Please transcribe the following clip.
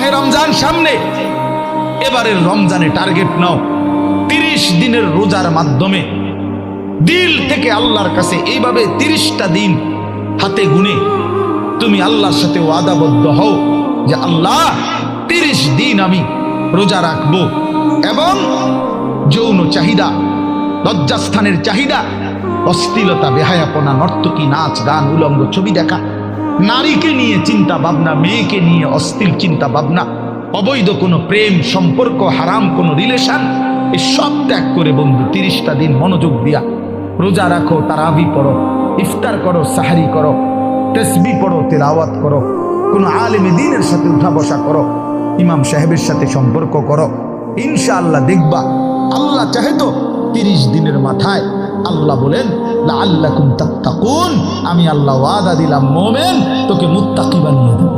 মাহে রমজান সামনে, এবারের রমজানে টার্গেট নাও 30 দিনের রোজার মাধ্যমে দিল থেকে আল্লাহর কাছে এইভাবে 30টা দিন হাতে গুনে তুমি আল্লাহর সাথে ওয়াদাবদ্ধ হও যে আল্লাহ 30 দিন আমি রোজা রাখবো। এবং যৌন চাহিদা, লজ্জাস্থানের চাহিদা, অশ্লীলতা, বেহায়াপনা, নর্তকী, নাচ গান, উলঙ্গ ছবি দেখা, নারীকে নিয়ে চিন্তা ভাবনা, মেয়েকে নিয়ে অশ্লীল চিন্তা ভাবনা, অবৈধ কোনো প্রেম সম্পর্ক, হারাম কোনো রিলেশন, এই সব ত্যাগ করে বন্ধু 30টা দিন মনোযোগ দিয়া রোজা রাখো, তারাবি পড়ো, ইফতার করো, সাহারি করো, তাসবিহ পড়ো, তেলাওয়াত করো, কোনো আলেমে দ্বীনের সাথে উঠা বসা করো, ইমাম সাহেবের সাথে সম্পর্ক করো। ইনশাআল্লাহ দেখবা আল্লাহ চাহে তো 30 দিনের মাথায় আল্লাহ বলেন লাআল্লাকুম তাত্তাকুন, আমি আল্লাহ ওয়াদা দিলাম মোমেন তোকে মুত্তাকি বানিয়ে দেব।